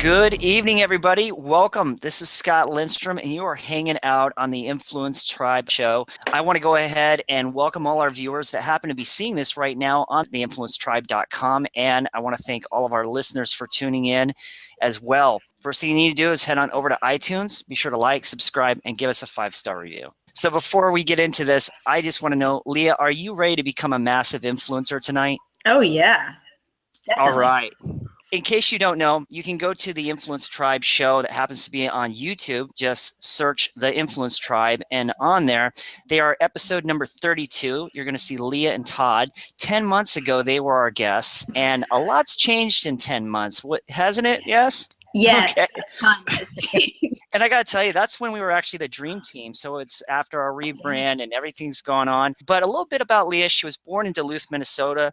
Good evening, everybody. Welcome. This is Scott Lindstrom, and you are hanging out on the Influence Tribe show. I want to go ahead and welcome all our viewers that happen to be seeing this right now on theinfluencetribe.com, and I want to thank all of our listeners for tuning in as well. First thing you need to do is head on over to iTunes. Be sure to like, subscribe, and give us a 5-star review. So before we get into this, I just want to know, Leah, are you ready to become a massive influencer tonight? Oh, yeah. Definitely. All right. In case you don't know, you can go to the Influence Tribe show that happens to be on YouTube. Just search the Influence Tribe, and on there, they are episode number 32. You're going to see Leah and Todd. 10 months ago, they were our guests, and a lot's changed in 10 months. What hasn't it? Yes? Yes, Okay. a ton has changed. And I got to tell you, that's when we were actually the dream team. So it's after our rebrand and everything's gone on. But a little bit about Leah. She was born in Duluth, Minnesota.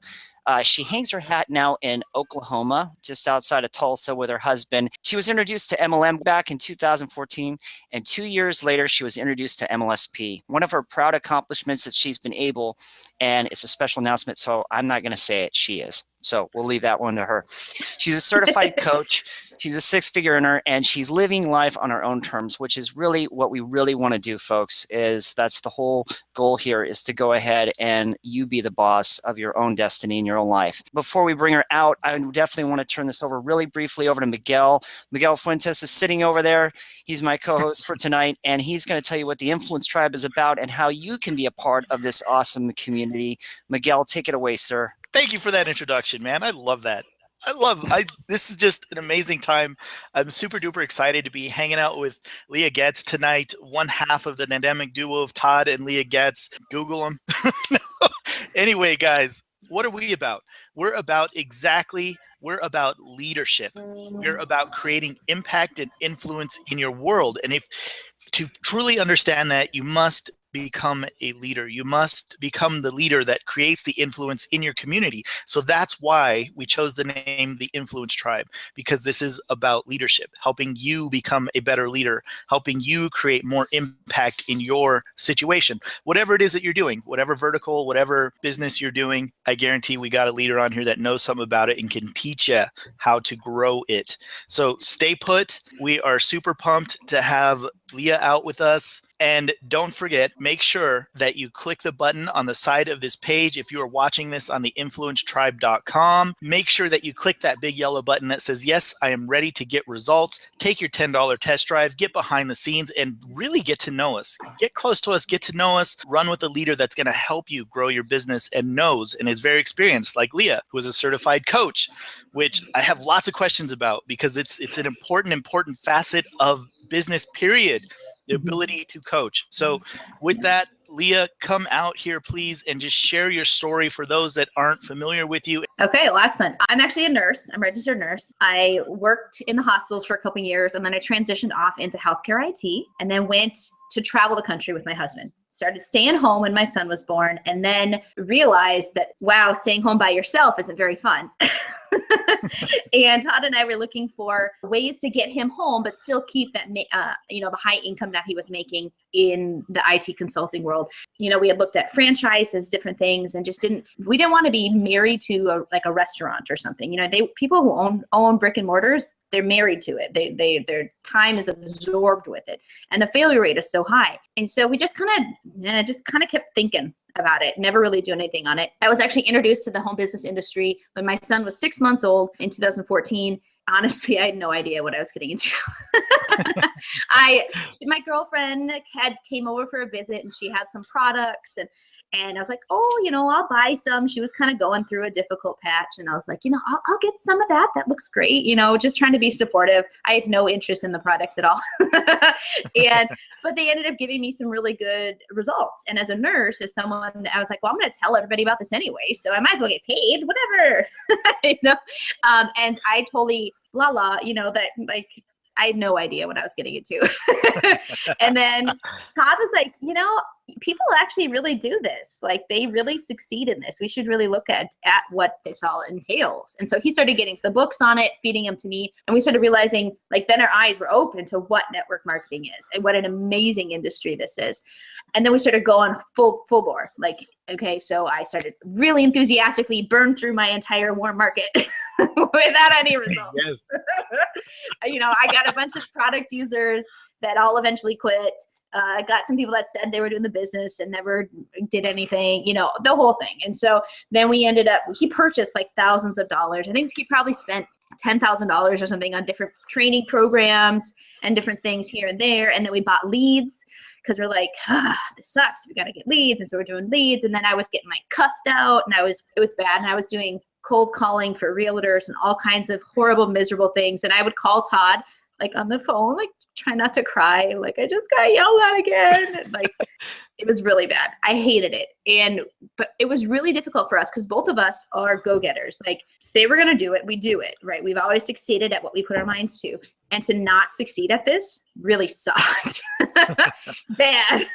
She hangs her hat now in Oklahoma, just outside of Tulsa with her husband. She was introduced to MLM back in 2014, and 2 years later, she was introduced to MLSP. One of her proud accomplishments that she's been able, and it's a special announcement, so I'm not going to say it, she is. So we'll leave that one to her. She's a certified coach. She's a 6-figure earner, and she's living life on her own terms, which is really what we really want to do, folks, is that's the whole goal here, is to go ahead and you be the boss of your own destiny in your own life. Before we bring her out, I definitely want to turn this over really briefly over to Miguel. Miguel Fuentes is sitting over there. He's my co-host for tonight, and he's going to tell you what the Influence Tribe is about and how you can be a part of this awesome community. Miguel, take it away, sir. Thank you for that introduction, man. I love that. This is just an amazing time. I'm super duper excited to be hanging out with Leah Getz tonight, one half of the dynamic duo of Todd and Leah Getz. Google them. Anyway, guys, what are we about? We're about leadership. We're about creating impact and influence in your world. And if to truly understand that, you must become a leader. You must become the leader that creates the influence in your community. So that's why we chose the name The Influence Tribe, because this is about leadership, helping you become a better leader, helping you create more impact in your situation. Whatever it is that you're doing, whatever vertical, whatever business you're doing, I guarantee we got a leader on here that knows something about it and can teach you how to grow it. So stay put. We are super pumped to have Leah out with us. And don't forget, make sure that you click the button on the side of this page. If you are watching this on the influencetribe.com, make sure that you click that big yellow button that says, yes, I am ready to get results. Take your $10 test drive, get behind the scenes, and really get to know us. Get close to us, get to know us, run with a leader that's going to help you grow your business and knows and is very experienced, like Leah, who is a certified coach, which I have lots of questions about because it's an important facet of business, period. The ability to coach. So with that, Leah, come out here, please, and just share your story for those that aren't familiar with you. Okay, well, excellent. I'm actually a nurse. I'm a registered nurse. I worked in the hospitals for a couple of years, and then I transitioned off into healthcare IT, and then went to travel the country with my husband. Started staying home when my son was born, and then realized that, wow, staying home by yourself isn't very fun. And Todd and I were looking for ways to get him home, but still keep that, the high income that he was making in the IT consulting world. We had looked at franchises, different things, and we didn't want to be married to a restaurant or something. People who own brick and mortars, they're married to it. Their time is absorbed with it, and the failure rate is so high. And so we just kind of kept thinking about it, never really do anything on it. I was actually introduced to the home business industry when my son was 6 months old in 2014. Honestly, I had no idea what I was getting into. My girlfriend came over for a visit, and she had some products, and I was like, I'll buy some. She was kind of going through a difficult patch, and I was like, I'll get some of that. That looks great. Just trying to be supportive. I had no interest in the products at all. But they ended up giving me some really good results. And as a nurse, as someone, I was like, well, I'm going to tell everybody about this anyway, so I might as well get paid, whatever. And I totally, I had no idea what I was getting into. And then Todd was like, people actually really do this. Like, they really succeed in this. We should really look at what this all entails. And so he started getting some books on it, feeding them to me. And we started realizing, then our eyes were open to what network marketing is and what an amazing industry this is. And then we started going full bore. So I started really enthusiastically burn through my entire warm market without any results. Yes. I got a bunch of product users that all eventually quit. I got some people that said they were doing the business and never did anything, the whole thing. And so then he purchased like thousands of dollars. I think he probably spent $10,000 or something on different training programs and different things here and there. And then we bought leads because we're like, this sucks. We got to get leads. And so we're doing leads. And then I was getting cussed out, and it was bad. And I was doing cold calling for realtors and all kinds of horrible, miserable things. And I would call Todd on the phone, try not to cry. I just got yelled at again. And, it was really bad. I hated it. But it was really difficult for us because both of us are go-getters. Say we're going to do it, we do it, right? We've always succeeded at what we put our minds to. And to not succeed at this really sucked. Bad.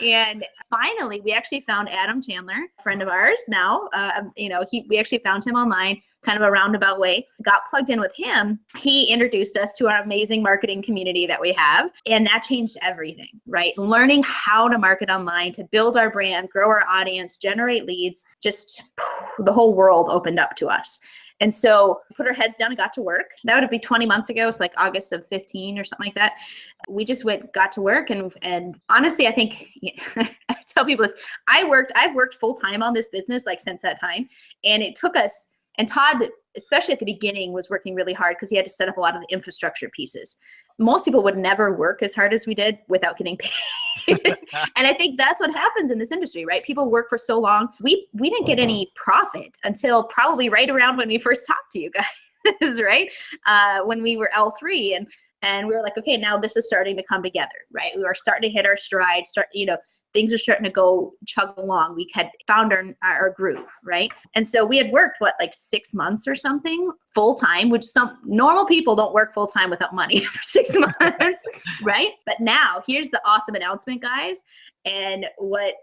And finally, we actually found Adam Chandler, a friend of ours now. We actually found him online, kind of a roundabout way, got plugged in with him. He introduced us to our amazing marketing community that we have. And that changed everything, right? Learning how to market online, to build our brand, grow our audience, generate leads, just the whole world opened up to us. And so we put our heads down and got to work. That would be 20 months ago. It's August of 15 or something like that. We just got to work. And honestly, I think I tell people this, I've worked full time on this business since that time. And it took us, and Todd, especially at the beginning, was working really hard because he had to set up a lot of the infrastructure pieces. Most people would never work as hard as we did without getting paid. And I think that's what happens in this industry, right? People work for so long. We didn't get any profit until probably right around when we first talked to you guys, right? When we were L3 and we were like, okay, now this is starting to come together, right? We were starting to hit our stride, things are starting to go chug along. We had found our groove, right? And so we had worked, 6 months or something full time, which some normal people don't work full time without money for 6 months, right? But now here's the awesome announcement, guys. And what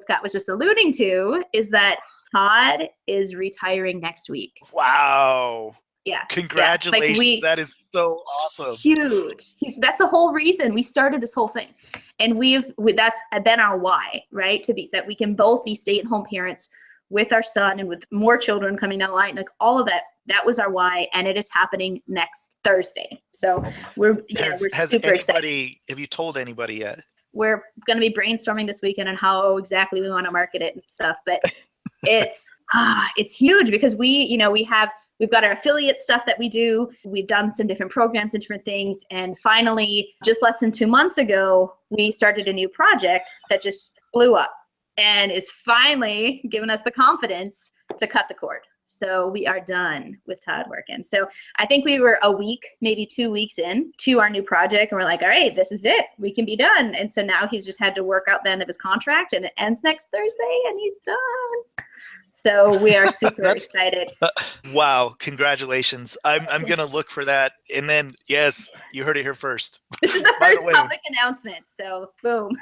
Scott was just alluding to is that Todd is retiring next week. Wow. Yeah. Congratulations. That is so awesome. Huge. That's the whole reason we started this whole thing. And that's been our why, right? That we can both be stay-at-home parents with our son and with more children coming down the line, all of that. That was our why, and it is happening next Thursday. So we're super excited. Have you told anybody yet? We're going to be brainstorming this weekend on how exactly we want to market it and stuff. But it's huge because we've got our affiliate stuff that we do. We've done some different programs and different things. And finally, just less than 2 months ago, we started a new project that just blew up and is finally giving us the confidence to cut the cord. So we are done with Todd working. So I think we were a week, maybe 2 weeks in to our new project. And we're like, all right, this is it. We can be done. And so now he's just had to work out the end of his contract and it ends next Thursday and he's done. So we are super excited. Wow. Congratulations. I'm going to look for that. And then, yes, you heard it here first. This is the first public announcement. So boom.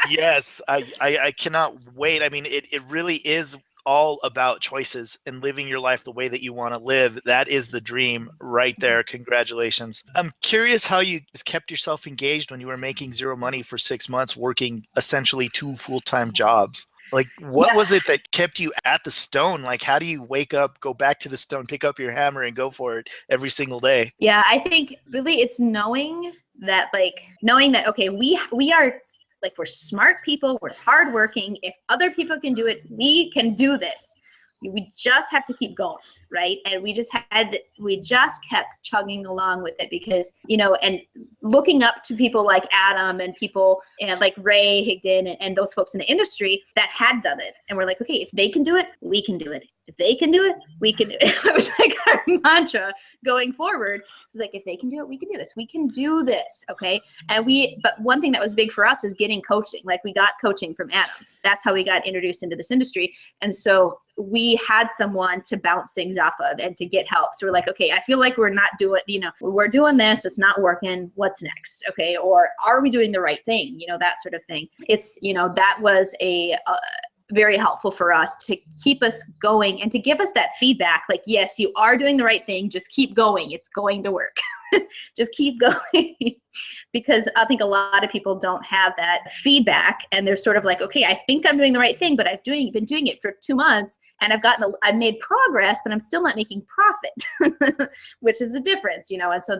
Yes. I cannot wait. I mean, it really is all about choices and living your life the way that you want to live. That is the dream right there. Congratulations. I'm curious how you kept yourself engaged when you were making zero money for 6 months, working essentially 2 full-time jobs. What was it that kept you at the stone? How do you wake up, go back to the stone, pick up your hammer and go for it every single day? Yeah, I think really it's knowing that, okay, we are we're smart people, we're hardworking. If other people can do it, we can do this. We just have to keep going, right? And we just kept chugging along with it because, and looking up to people like Adam and people and like Ray Higdon and those folks in the industry that had done it. And we're like, okay, if they can do it, we can do it. If they can do it, we can do it. It was our mantra going forward. It's if they can do it, we can do this. We can do this, okay? But one thing that was big for us is getting coaching. We got coaching from Adam. That's how we got introduced into this industry. And so we had someone to bounce things off of and to get help. So we're like, okay, I feel like we're not doing, we're doing this, it's not working. What's next? Okay. Or are we doing the right thing? That sort of thing. It's, that was very helpful for us to keep us going and to give us that feedback. Yes, you are doing the right thing. Just keep going. It's going to work. just keep going. Because I think a lot of people don't have that feedback, and they're sort of like, okay, I think I'm doing the right thing, but I've been doing it for 2 months, and I've made progress, but I'm still not making profit, which is a difference, you know. And so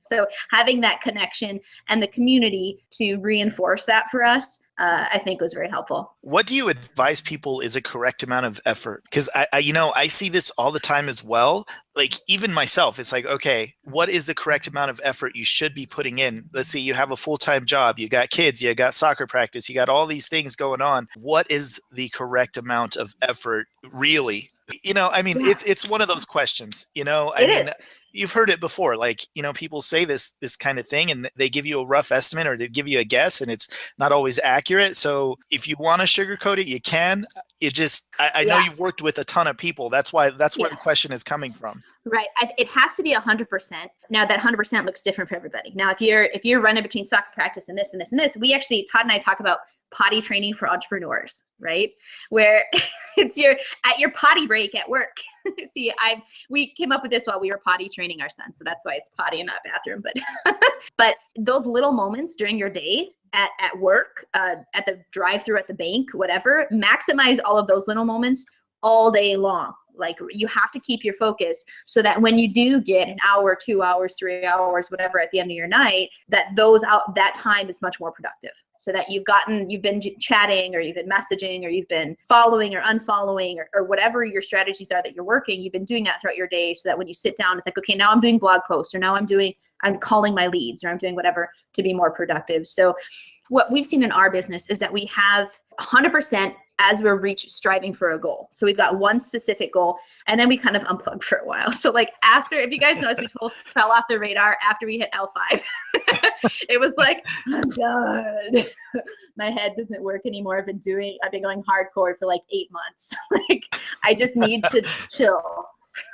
so having that connection and the community to reinforce that for us, I think was very helpful. What do you advise people is a correct amount of effort? Because I see this all the time as well. Like even myself, it's like, okay, what is the correct amount of effort you should be putting in? Let's see, you have a full-time job, you got kids, you got soccer practice, you got all these things going on. What is the correct amount of effort really? You know, I mean, it's one of those questions, you know, I mean, you've heard it before, like, you know, people say this kind of thing and they give you a rough estimate or they give you a guess and it's not always accurate. So if you want to sugarcoat it, you can. It just, I know you've worked with a ton of people. That's where the question is coming from. Right. It has to be 100%. Now that 100% looks different for everybody. Now, if you're running between soccer practice and this and this and this, we actually, Todd and I talk about potty training for entrepreneurs, right? Where it's at your potty break at work. See, we came up with this while we were potty training our son. So that's why it's potty and not bathroom. But those little moments during your day at work, at the drive-through, at the bank, whatever, maximize all of those little moments all day long. Like you have to keep your focus so that when you do get an hour, 2 hours, 3 hours, whatever at the end of your night, that time is much more productive. So that you've been chatting or you've been messaging or you've been following or unfollowing or whatever your strategies are that you're working, you've been doing that throughout your day so that when you sit down, it's like, okay, now I'm doing blog posts or now I'm calling my leads or I'm doing whatever to be more productive. So what we've seen in our business is that we have 100% as we're striving for a goal. So we've got one specific goal and then we kind of unplug for a while. So like if you guys notice, we totally fell off the radar after we hit L5. It was like, I'm done. My head doesn't work anymore. I've been going hardcore for like 8 months. Like I just need to chill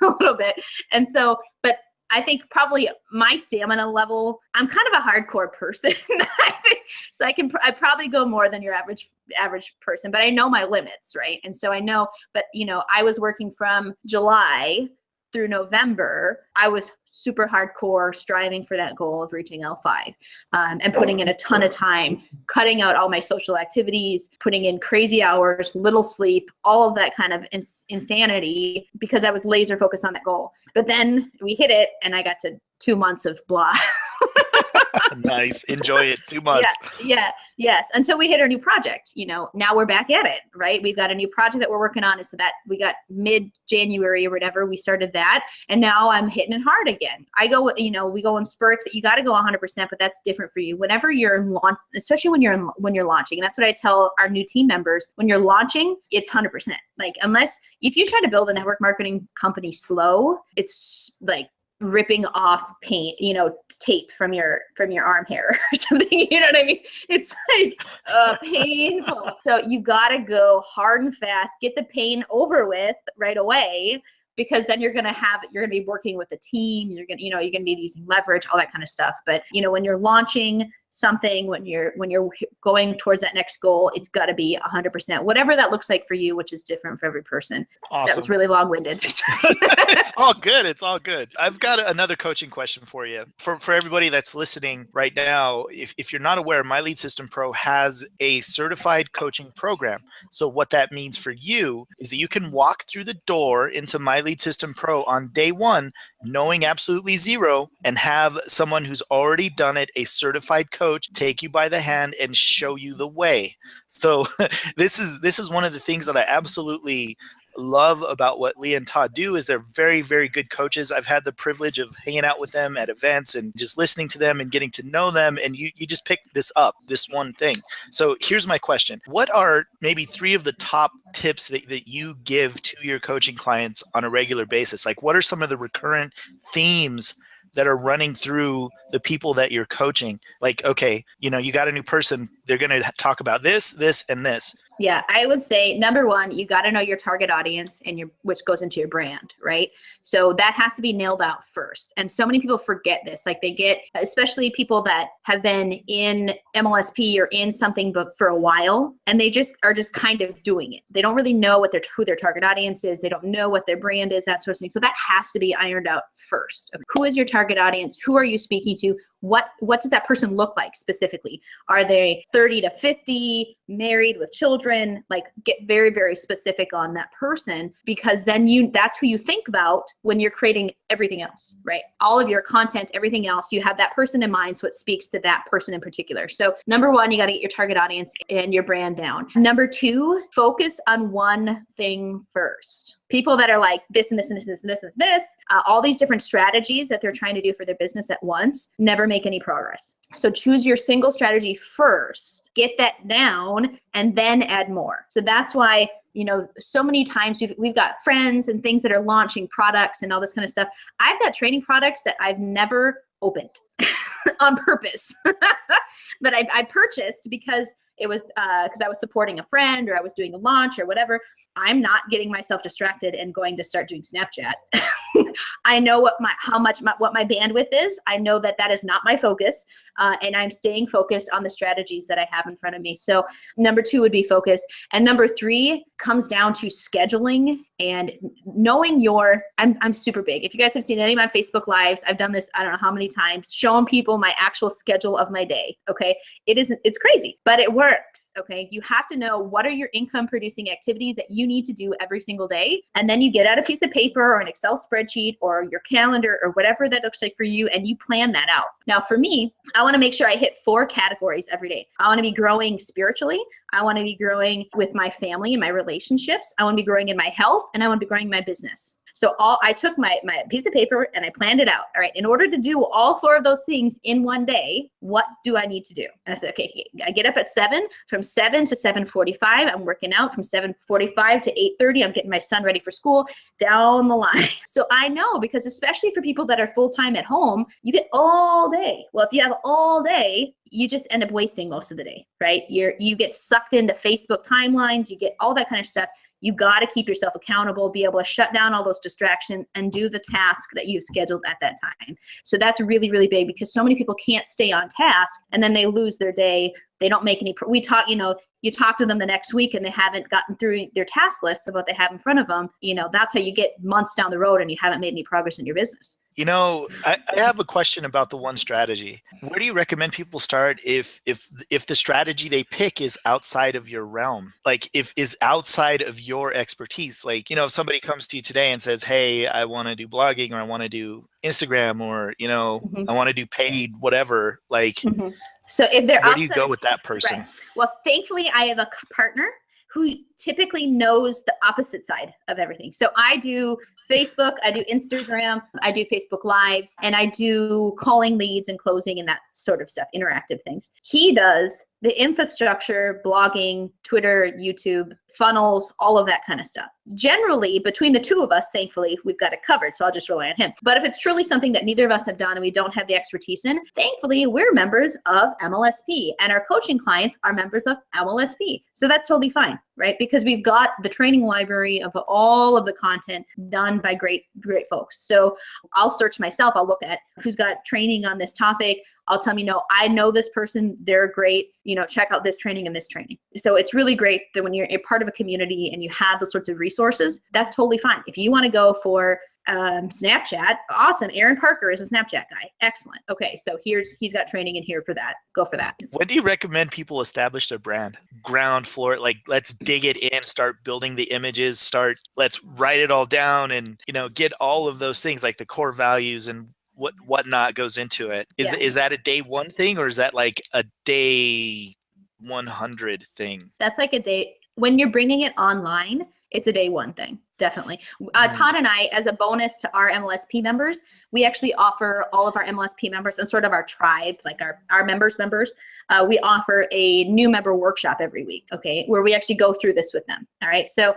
for a little bit. And so, but I think probably my stamina level, I'm kind of a hardcore person. I think, so I probably go more than your average person, but I know my limits, right? And so I know, but you know, I was working from July through November. I was super hardcore striving for that goal of reaching L5 and putting in a ton of time, cutting out all my social activities, putting in crazy hours, little sleep, all of that kind of insanity because I was laser focused on that goal. But then we hit it and I got to 2 months of blah. Nice. Enjoy it. 2 months. Yes. Until we hit our new project, you know, now we're back at it, right? We've got a new project that we're working on. And so that we got mid-January or whatever, we started that. And now I'm hitting it hard again. We go in spurts, but you got to go 100%, but that's different for you. Whenever you're especially when you're launching, and that's what I tell our new team members, when you're launching, it's 100%. Like, if you try to build a network marketing company slow, it's like ripping off tape from your arm hair or something, you know what I mean? It's like painful. So you gotta go hard and fast, get the pain over with right away, because then you're gonna be working with a team, you're gonna be using leverage, all that kind of stuff. But you know, when you're launching something, when you're going towards that next goal, it's got to be 100%, whatever that looks like for you, which is different for every person. Awesome. That was really long-winded. It's all good. It's all good. I've got another coaching question for you. For everybody that's listening right now, if you're not aware, My Lead System Pro has a certified coaching program. So what that means for you is that you can walk through the door into My Lead System Pro on day one, knowing absolutely zero, and have someone who's already done it, a certified coach, take you by the hand and show you the way. So this is one of the things that I absolutely love about what Leah and Todd do is they're very, very good coaches. I've had the privilege of hanging out with them at events and just listening to them and getting to know them. And you just pick this one thing. So here's my question. What are maybe 3 of the top tips that you give to your coaching clients on a regular basis? Like what are some of the recurrent themes that are running through the people that you're coaching? Like, okay, you got a new person, they're going to talk about this, and this. Yeah, I would say number one, you got to know your target audience and which goes into your brand, right? So that has to be nailed out first. And so many people forget this. Like they get, especially people that have been in MLSP or in something but for a while, and they just are just kind of doing it. They don't really know who their target audience is. They don't know what their brand is, that sort of thing. So that has to be ironed out first. Okay. Who is your target audience? Who are you speaking to? What does that person look like specifically? Are they 30 to 50, married with children? Like get very, very specific on that person, because then that's who you think about when you're creating everything else, right? All of your content, everything else, you have that person in mind. So it speaks to that person in particular. So number one, you got to get your target audience and your brand down. Number two, focus on one thing first. People that are like this and this and this and this and this and this, all these different strategies that they're trying to do for their business at once, never make any progress. So choose your single strategy first, get that down, and then add more. So that's why, so many times we've got friends and things that are launching products and all this kind of stuff. I've got training products that I've never opened on purpose, but I purchased because it was because I was supporting a friend or I was doing a launch or whatever. I'm not getting myself distracted and going to start doing Snapchat. I know what my bandwidth is. I know that is not my focus, and I'm staying focused on the strategies that I have in front of me. So number two would be focus, and number three comes down to scheduling and knowing I'm super big. If you guys have seen any of my Facebook lives, I've done this I don't know how many times, showing people my actual schedule of my day. Okay, it's crazy, but it works. Okay, you have to know what are your income producing activities that you need to do every single day, and then you get out a piece of paper or an Excel spreadsheet or your calendar or whatever that looks like for you, and you plan that out. Now for me, I want to make sure I hit 4 categories every day. I want to be growing spiritually. I want to be growing with my family and my relationships. I want to be growing in my health, and I want to be growing my business. So I took my piece of paper and I planned it out. All right, in order to do all 4 of those things in one day, what do I need to do? I said, okay, I get up at 7, from 7 to 7:45, I'm working out. From 7:45 to 8:30, I'm getting my son ready for school, down the line. So I know, because especially for people that are full-time at home, you get all day. Well, if you have all day, you just end up wasting most of the day, right? You get sucked into Facebook timelines, you get all that kind of stuff. You got to keep yourself accountable, be able to shut down all those distractions and do the task that you've scheduled at that time. So that's really, really big, because so many people can't stay on task and then they lose their day. They don't make any, you talk to them the next week and they haven't gotten through their task list of what they have in front of them. That's how you get months down the road and you haven't made any progress in your business. I have a question about the one strategy. Where do you recommend people start if the strategy they pick is outside of your realm? Like if is outside of your expertise? Like, if somebody comes to you today and says, hey, I want to do blogging, or I want to do Instagram, or, I want to do paid whatever, like, so if they're where do you go with that person? Right. Well, thankfully I have a partner who typically knows the opposite side of everything. So I do Facebook, I do Instagram, I do Facebook Lives, and I do calling leads and closing and that sort of stuff, interactive things. He does the infrastructure, blogging, Twitter, YouTube, funnels, all of that kind of stuff. Generally, between the two of us, thankfully, we've got it covered, so I'll just rely on him. But if it's truly something that neither of us have done and we don't have the expertise in, thankfully, we're members of MLSP, and our coaching clients are members of MLSP. So that's totally fine, right? Because we've got the training library of all of the content done by great folks. So I'll search myself. I'll look at who's got training on this topic. I'll tell them, I know this person, they're great, check out this training and this training. So it's really great that when you're a part of a community and you have those sorts of resources, that's totally fine. If you want to go for Snapchat, awesome. Aaron Parker is a Snapchat guy. Excellent. Okay, so he's got training in here for that. Go for that. When do you recommend people establish their brand? Ground floor, like let's dig it in, start building the images, let's write it all down and, get all of those things like the core values and whatnot goes into it. Is that a day 1 thing, or is that like a day 100 thing? That's like a day, when you're bringing it online, it's a day 1 thing. Definitely. Todd and I, as a bonus to our MLSP members, we actually offer all of our MLSP members and sort of our tribe, like our members, we offer a new member workshop every week, okay, where we actually go through this with them. All right. So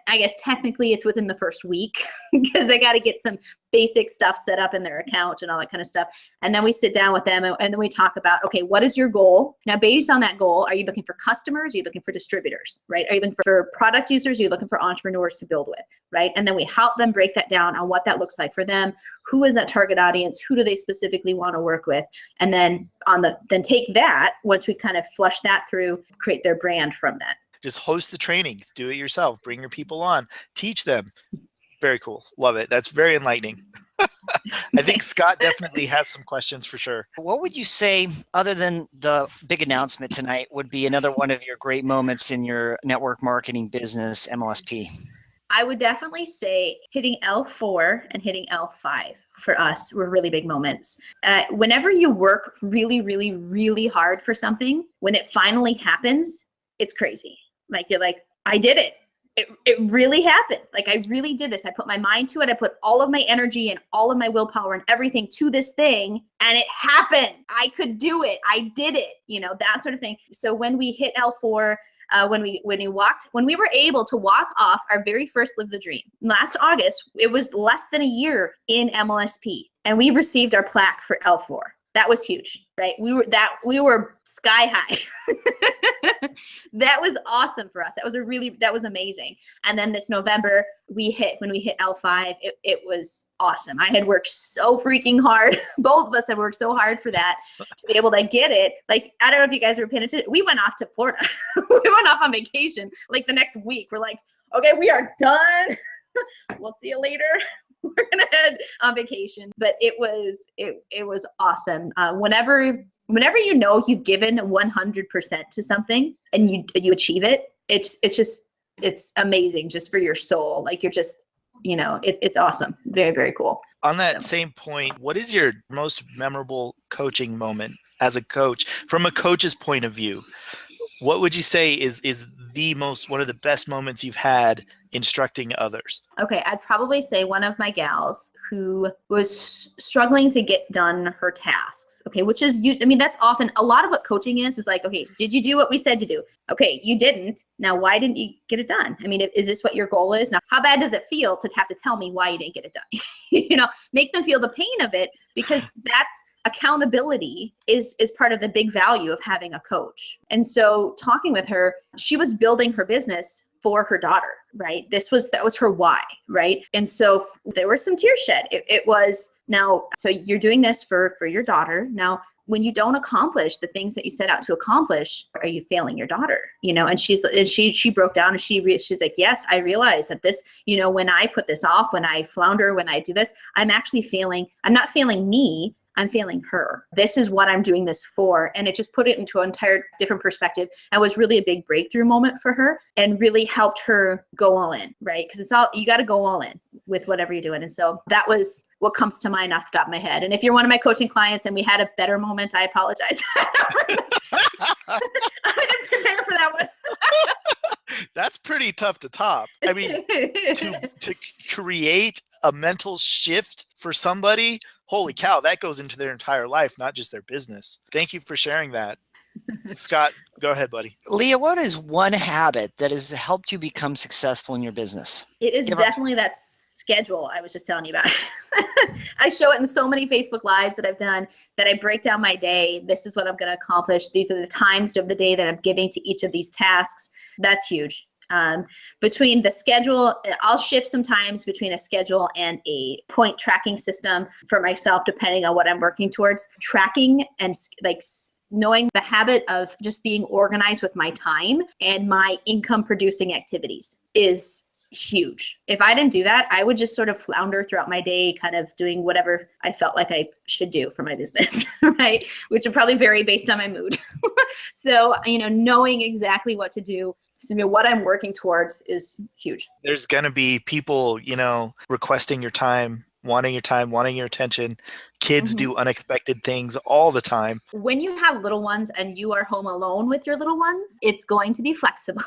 I guess technically it's within the first week because they got to get some basic stuff set up in their account and all that kind of stuff. And then we sit down with them and then we talk about, okay, what is your goal? Now, based on that goal, are you looking for customers? Are you looking for distributors, right? Are you looking for product users? Are you looking for entrepreneurs to build with, right? And then we help them break that down on what that looks like for them. Who is that target audience? Who do they specifically want to work with? And then then take that, once we kind of flush that through, create their brand from that. Just host the trainings, do it yourself, bring your people on, teach them. Very cool. Love it. That's very enlightening. I think Scott definitely has some questions for sure. What would you say, other than the big announcement tonight, would be another one of your great moments in your network marketing business, MLSP? I would definitely say hitting L4 and hitting L5 for us were really big moments. Whenever you work really, really, really hard for something, when it finally happens, it's crazy. Like, you're like, I did it. It really happened. Like, I really did this. I put my mind to it. I put all of my energy and all of my willpower and everything to this thing, and it happened. I could do it. I did it. You know, that sort of thing. So when we hit L4, when we were able to walk off our very first Live the Dream last August, it was less than a year in MLSP, and we received our plaque for L4. That was huge, right? We were sky high. That was awesome for us. That was amazing. And then this November, when we hit L5, it was awesome. I had worked so freaking hard. Both of us had worked so hard for that to be able to get it. Like, I don't know if you guys were paying attention. We went off to Florida. We went off on vacation like the next week. We're like, okay, we are done. We'll see you later. We're gonna head on vacation. But it was awesome. Whenever you know you've given 100% to something and you achieve it, it's amazing just for your soul. Like, you're just, you know, it's awesome. Very, very cool. On that same point, what is your most memorable coaching moment as a coach, from a coach's point of view? What would you say is one of the best moments you've had instructing others? Okay, I'd probably say one of my gals who was struggling to get done her tasks. Okay, which is, I mean, that's often a lot of what coaching is like, okay, did you do what we said to do? Okay, you didn't. Now, why didn't you get it done? I mean, is this what your goal is? Now, how bad does it feel to have to tell me why you didn't get it done? You know, make them feel the pain of it, because that's accountability is part of the big value of having a coach. And so talking with her, she was building her business for her daughter, right? That was her why, right? And so there were some tears shed. It was, now, so you're doing this for your daughter. Now, when you don't accomplish the things that you set out to accomplish, are you failing your daughter? You know, and she broke down and she's like, yes, I realize that this, you know, when I put this off, when I flounder, when I do this, I'm actually failing. I'm not failing me. I'm failing her. This is what I'm doing this for. And it just put it into an entire different perspective and was really a big breakthrough moment for her and really helped her go all in, right? Because you got to go all in with whatever you're doing. And so that was what comes to mind off the top of my head. And if you're one of my coaching clients and we had a better moment, I apologize. I didn't prepare for that one. That's pretty tough to top. I mean, to create a mental shift for somebody, holy cow, that goes into their entire life, not just their business. Thank you for sharing that. Scott, go ahead, buddy. Leah, what is one habit that has helped you become successful in your business? It is definitely that schedule I was just telling you about. I show it in so many Facebook Lives that I've done, that I break down my day. This is what I'm going to accomplish. These are the times of the day that I'm giving to each of these tasks. That's huge. Between the schedule, I'll shift sometimes between a schedule and a point tracking system for myself, depending on what I'm working towards. Tracking and like knowing the habit of just being organized with my time and my income producing activities is huge. If I didn't do that, I would just sort of flounder throughout my day, kind of doing whatever I felt like I should do for my business, right? Which would probably vary based on my mood. So, you know, knowing exactly what to do, so what I'm working towards is huge. There's going to be people, you know, requesting your time, wanting your attention, Kids do unexpected things all the time. When you have little ones and you are home alone with your little ones, it's going to be flexible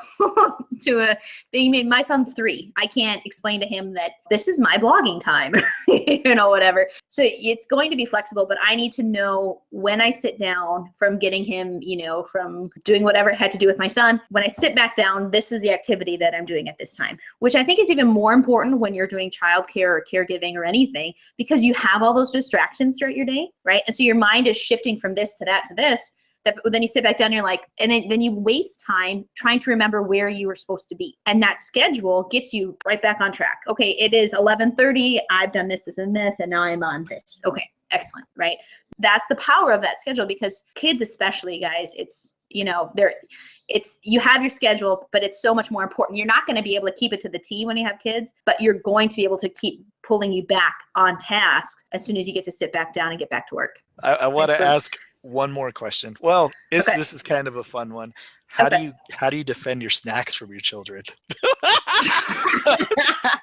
my son's 3. I can't explain to him that this is my blogging time, whatever. So it's going to be flexible, but I need to know when I sit down from getting him, from doing whatever I had to do with my son. When I sit back down, this is the activity that I'm doing at this time, which I think is even more important when you're doing childcare or caregiving or anything, because you have all those distractions throughout your day, right? And so your mind is shifting from this to that to this. Then you sit back down and you're like, and then you waste time trying to remember where you were supposed to be. And that schedule gets you right back on track. Okay, it is 11:30. I've done this, and this, and now I'm on this. Okay, excellent, right? That's the power of that schedule, because kids especially, guys, it's, you have your schedule, but it's so much more important. You're not going to be able to keep it to the T when you have kids, but you're going to be able to keep pulling you back on task as soon as you get to sit back down and get back to work. I want to ask one more question. Well, this is kind of a fun one. How do you defend your snacks from your children?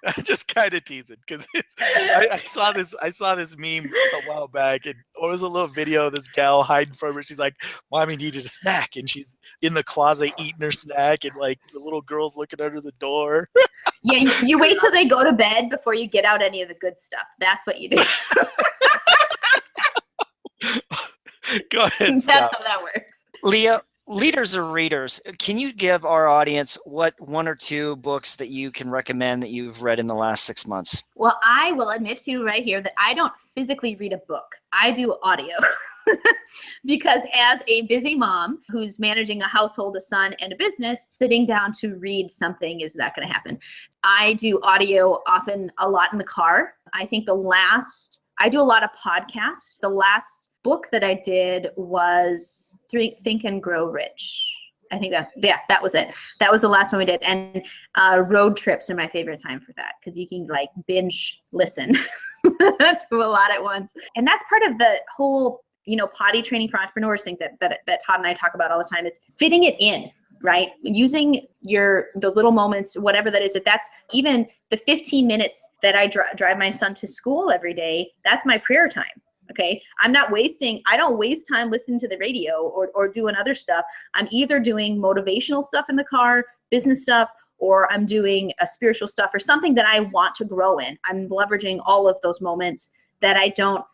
I'm just kind of teasing, because I saw this meme a while back, and it was a little video of this gal hiding from her. She's like, "Mommy needed a snack," and she's in the closet eating her snack, and like the little girl's looking under the door. Yeah, you wait till they go to bed before you get out any of the good stuff. That's what you do. Go ahead. That's how that works. Leah, leaders or readers, can you give our audience what 1 or 2 books that you can recommend that you've read in the last 6 months? Well, I will admit to you right here that I don't physically read a book. I do audio. Because as a busy mom who's managing a household, a son, and a business, sitting down to read something is not going to happen. I do audio often a lot in the car. I think I do a lot of podcasts. The last book that I did was Think and Grow Rich. I think that was it. That was the last one we did. And road trips are my favorite time for that, because you can like binge listen to a lot at once. And that's part of the whole, potty training for entrepreneurs things that Todd and I talk about all the time, is fitting it in. Right? Using the little moments, whatever that is, if that's even the 15 minutes that I drive my son to school every day, that's my prayer time. Okay. I don't waste time listening to the radio or doing other stuff. I'm either doing motivational stuff in the car, business stuff, or I'm doing a spiritual stuff or something that I want to grow in. I'm leveraging all of those moments that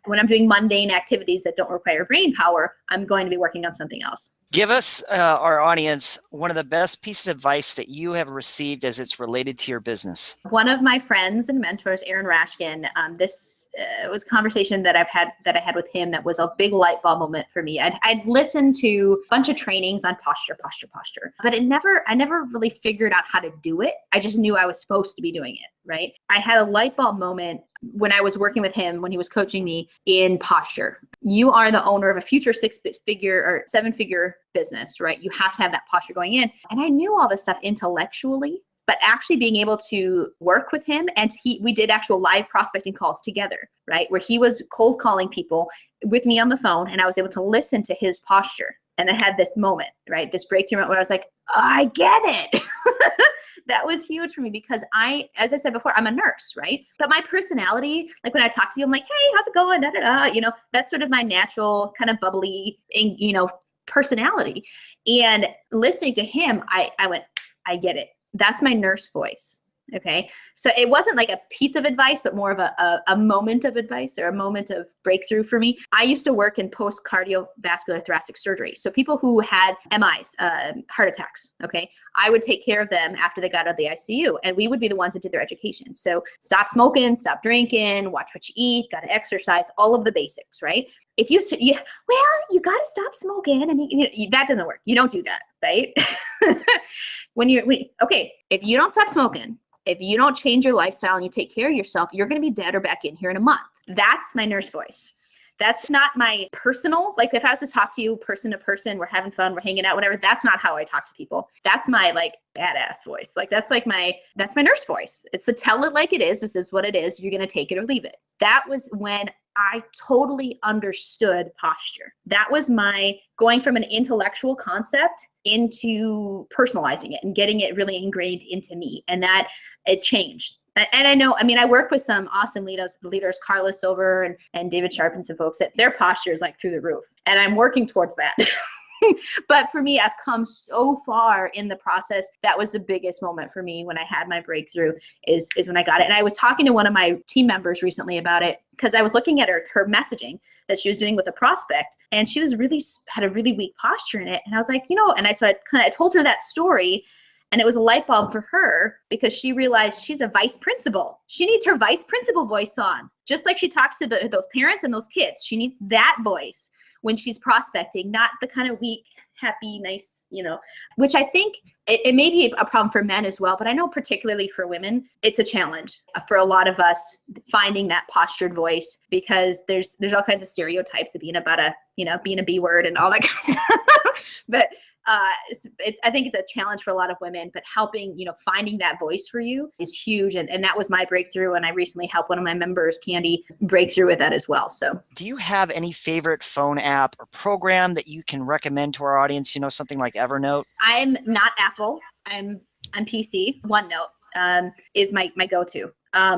when I'm doing mundane activities that don't require brain power, I'm going to be working on something else. Give us, our audience, one of the best pieces of advice that you have received as it's related to your business. One of my friends and mentors, Aaron Rashkin, this was a conversation that I had with him that was a big light bulb moment for me. I'd listened to a bunch of trainings on posture, but I never really figured out how to do it. I just knew I was supposed to be doing it, right? I had a light bulb moment when I was working with him, when he was coaching me in posture. You are the owner of a future 6-figure or 7-figure business, right? You have to have that posture going in. And I knew all this stuff intellectually, but actually being able to work with him, and we did actual live prospecting calls together, right? Where he was cold calling people with me on the phone, and I was able to listen to his posture. And I had this moment, right? This breakthrough moment where I was like, oh, I get it. That was huge for me, because as I said before, I'm a nurse, right? But my personality, like when I talk to you, I'm like, hey, how's it going? Da, da, da. That's sort of my natural kind of bubbly, personality. And listening to him, I went, I get it. That's my nurse voice. Okay. So it wasn't like a piece of advice, but more of a moment of advice or a moment of breakthrough for me. I used to work in post cardiovascular thoracic surgery. So people who had MIs, heart attacks. Okay. I would take care of them after they got out of the ICU, and we would be the ones that did their education. So stop smoking, stop drinking, watch what you eat, got to exercise, all of the basics, right? If you got to stop smoking, and that doesn't work. You don't do that, right? If you don't stop smoking, if you don't change your lifestyle and you take care of yourself, you're going to be dead or back in here in a month. That's my nurse voice. That's not my personal, like if I was to talk to you person to person, we're having fun, we're hanging out, whatever. That's not how I talk to people. That's my like badass voice. Like that's my nurse voice. It's to tell it like it is. This is what it is. You're going to take it or leave it. That was when I totally understood posture. That was my going from an intellectual concept into personalizing it and getting it really ingrained into me. And that it changed. And I know, I mean, I work with some awesome leaders, Carla Silver and David Sharp and some folks that their posture is like through the roof. And I'm working towards that. But for me, I've come so far in the process. That was the biggest moment for me when I had my breakthrough is when I got it. And I was talking to one of my team members recently about it because I was looking at her messaging that she was doing with a prospect, and she was had a really weak posture in it. And I was like, I told her that story. And it was a light bulb for her because she realized she's a vice principal. She needs her vice principal voice on, just like she talks to those parents and those kids. She needs that voice when she's prospecting, not the kind of weak, happy, nice, which I think it may be a problem for men as well. But I know particularly for women, it's a challenge for a lot of us finding that postured voice because there's all kinds of stereotypes of being about being a B word and all that kind of stuff. But I think it's a challenge for a lot of women, but helping, finding that voice for you is huge. And that was my breakthrough. And I recently helped one of my members, Candy, break through with that as well. So do you have any favorite phone app or program that you can recommend to our audience? Something like Evernote? I'm not Apple. I'm PC. OneNote is my go-to.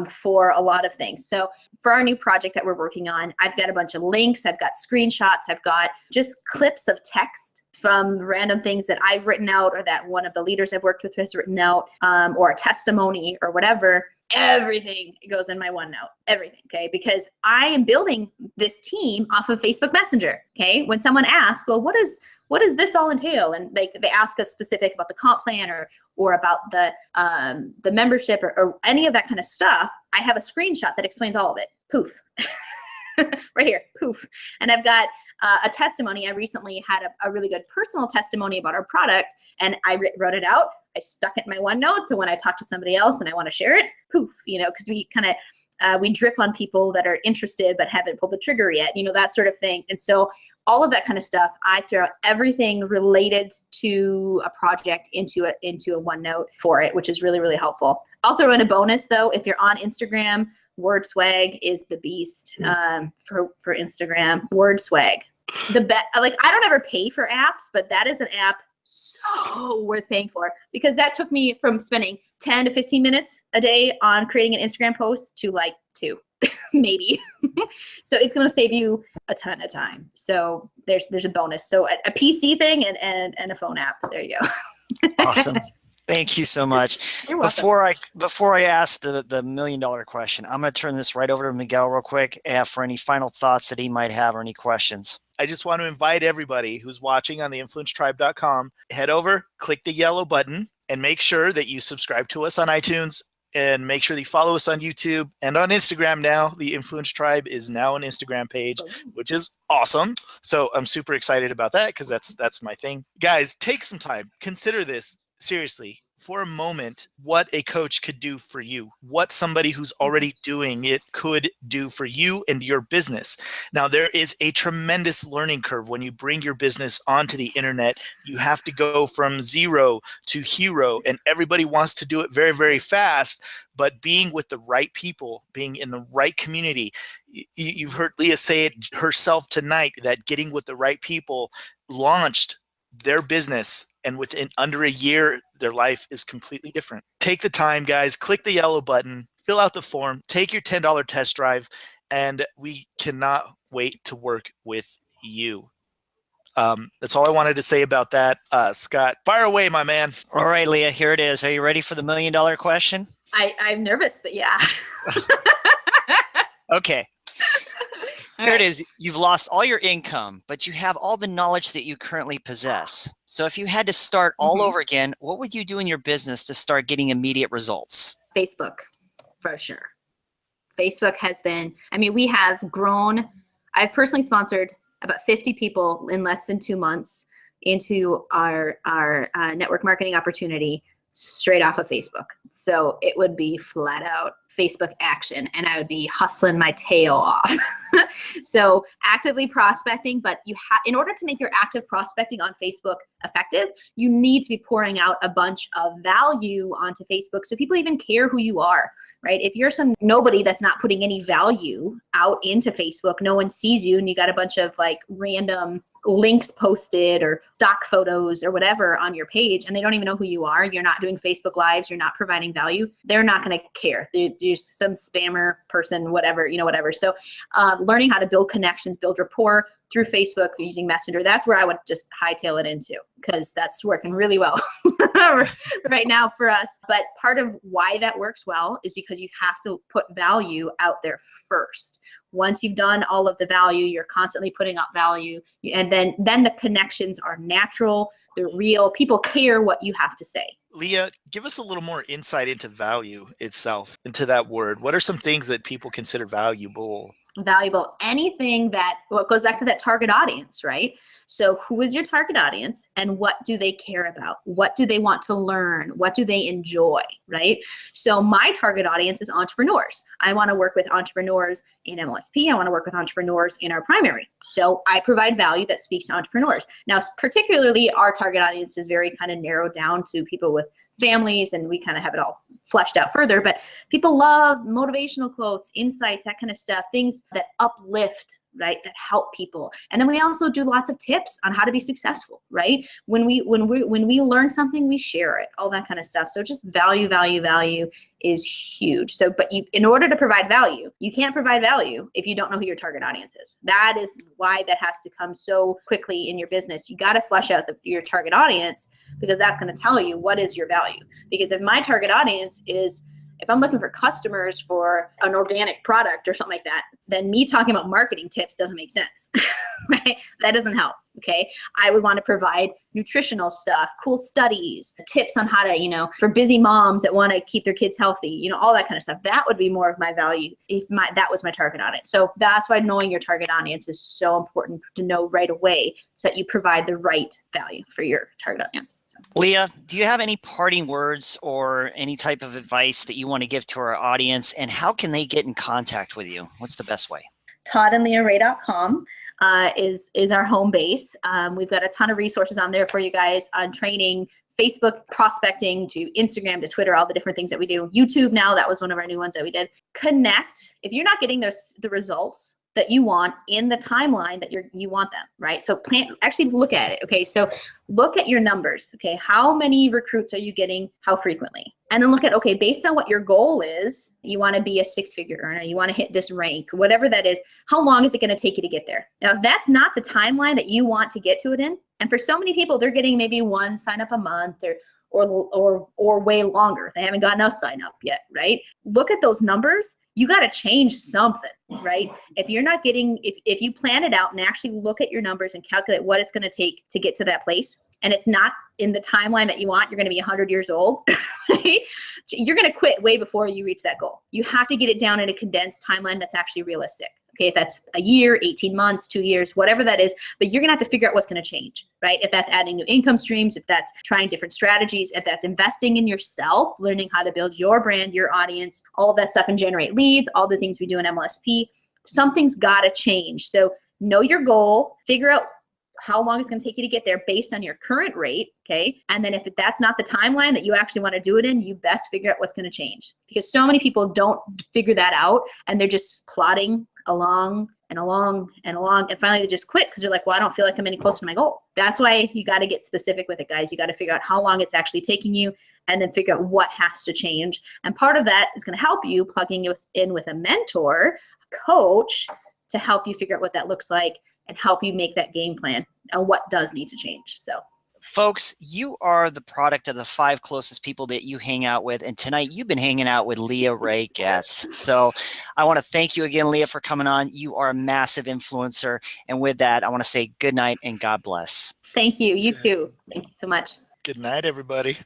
For a lot of things. So for our new project that we're working on, I've got a bunch of links, I've got screenshots, I've got just clips of text from random things that I've written out or that one of the leaders I've worked with has written out, or a testimony or whatever. Everything goes in my OneNote, everything, okay? Because I am building this team off of Facebook Messenger, okay? When someone asks, well, what does this all entail? And they ask us specific about the comp plan or about the membership or any of that kind of stuff, I have a screenshot that explains all of it. Poof. Right here, poof. And I've got a testimony. I recently had a really good personal testimony about our product, and I wrote it out. I stuck it in my OneNote, so when I talk to somebody else and I want to share it, poof, because we kind of we drip on people that are interested but haven't pulled the trigger yet, that sort of thing. And so all of that kind of stuff, I throw everything related to a project into a OneNote for it, which is really, really helpful. I'll throw in a bonus though. If you're on Instagram, Word Swag is the beast for Instagram. Word Swag, I don't ever pay for apps, but that is an app so worth paying for because that took me from spending 10 to 15 minutes a day on creating an Instagram post to like 2. Maybe. So it's going to save you a ton of time. So there's a bonus. So a PC thing and a phone app. There you go. Awesome. Thank you so much. You're welcome. Before I ask the $1 million question, I'm going to turn this right over to Miguel real quick for any final thoughts that he might have or any questions. I just want to invite everybody who's watching on the influencetribe.com, head over, click the yellow button, and make sure that you subscribe to us on iTunes. And make sure that you follow us on YouTube and on Instagram now. The Influence Tribe is now an Instagram page, which is awesome. So I'm super excited about that because that's my thing. Guys, take some time. Consider this seriously for a moment what a coach could do for you, what somebody who's already doing it could do for you and your business. Now, there is a tremendous learning curve when you bring your business onto the internet. You have to go from zero to hero, and everybody wants to do it very, very fast. But being with the right people, being in the right community, you've heard Leah say it herself tonight, that getting with the right people launched their business, and within under a year, their life is completely different. Take the time, guys. Click the yellow button, fill out the form, take your $10 test drive, and we cannot wait to work with you. That's all I wanted to say about that. Scott, fire away, my man. All right, Leah, here it is. Are you ready for the $1 million question? I'm nervous, but yeah. Okay. Here it is. You've lost all your income, but you have all the knowledge that you currently possess. So if you had to start all over again, what would you do in your business to start getting immediate results? Facebook, for sure. Facebook has been, we have grown. I've personally sponsored about 50 people in less than 2 months into our network marketing opportunity straight off of Facebook. So it would be flat out Facebook action, and I would be hustling my tail off. So actively prospecting, but in order to make your active prospecting on Facebook effective, you need to be pouring out a bunch of value onto Facebook so people even care who you are, right? If you're some nobody that's not putting any value out into Facebook, no one sees you, and you got a bunch of like random links posted or stock photos or whatever on your page, and they don't even know who you are, you're not doing Facebook Lives, you're not providing value, they're not going to care. They're just some spammer person, whatever, whatever. So learning how to build connections, build rapport through Facebook using Messenger, that's where I would just hightail it into, because that's working really well right now for us. But part of why that works well is because you have to put value out there first. Once you've done all of the value, you're constantly putting out value, and then the connections are natural, they're real, people care what you have to say. Leah, give us a little more insight into value itself, into that word. What are some things that people consider valuable? Anything that, well, it goes back to that target audience, right? So who is your target audience, and what do they care about? What do they want to learn? What do they enjoy, right? So my target audience is entrepreneurs. I want to work with entrepreneurs in MLSP. I want to work with entrepreneurs in our primary. So I provide value that speaks to entrepreneurs. Now, particularly our target audience is very kind of narrowed down to people with families, and we kind of have it all fleshed out further, but people love motivational quotes, insights, that kind of stuff, things that uplift, right, that help people. And then we also do lots of tips on how to be successful, right? When we learn something, we share it, all that kind of stuff. So just value is huge. So, but in order to provide value, you can't provide value if you don't know who your target audience is. That is why that has to come so quickly in your business. You got to flesh out your target audience, because that's going to tell you what is your value. Because if my target audience is, if I'm looking for customers for an organic product or something like that, then me talking about marketing tips doesn't make sense, right? That doesn't help, okay? I would want to provide nutritional stuff, cool studies, tips on how to, for busy moms that want to keep their kids healthy, all that kind of stuff. That would be more of my value if that was my target audience. So that's why knowing your target audience is so important to know right away, so that you provide the right value for your target audience. So. Leah, do you have any parting words or any type of advice that you want to give to our audience, and how can they get in contact with you? What's the best way? toddandleahrae.com is our home base. We've got a ton of resources on there for you guys on training, Facebook prospecting, to Instagram, to Twitter, all the different things that we do. YouTube now, that was one of our new ones that we did. Connect. If you're not getting the results that you want in the timeline that you want them, right? So actually look at it, okay? So look at your numbers, okay? How many recruits are you getting? How frequently? And then look at, okay, based on what your goal is, you want to be a six-figure earner, you want to hit this rank, whatever that is, how long is it going to take you to get there? Now, if that's not the timeline that you want to get to it in, and for so many people, they're getting maybe one sign up a month or way longer. They haven't gotten us sign up yet, right? Look at those numbers. You got to change something, right? If you're not getting, if you plan it out and actually look at your numbers and calculate what it's going to take to get to that place, and it's not in the timeline that you want, you're going to be 100 years old, right? You're going to quit way before you reach that goal. You have to get it down in a condensed timeline that's actually realistic. Okay, if that's a year, 18 months, 2 years, whatever that is, but you're gonna have to figure out what's gonna change, right? If that's adding new income streams, if that's trying different strategies, if that's investing in yourself, learning how to build your brand, your audience, all of that stuff, and generate leads, all the things we do in MLSP, something's gotta change. So know your goal, figure out how long it's going to take you to get there based on your current rate, okay? And then if that's not the timeline that you actually want to do it in, you best figure out what's going to change. Because so many people don't figure that out, and they're just plodding along and along and along, and finally they just quit because they're like, well, I don't feel like I'm any closer to my goal. That's why you got to get specific with it, guys. You got to figure out how long it's actually taking you, and then figure out what has to change. And part of that is going to help you plugging in with a mentor, a coach, to help you figure out what that looks like and help you make that game plan and what does need to change. So, folks, you are the product of the 5 closest people that you hang out with. And tonight you've been hanging out with Leah Rae Getz. So I want to thank you again, Leah, for coming on. You are a massive influencer. And with that, I want to say good night and God bless. Thank you. You too. Thank you so much. Good night, everybody.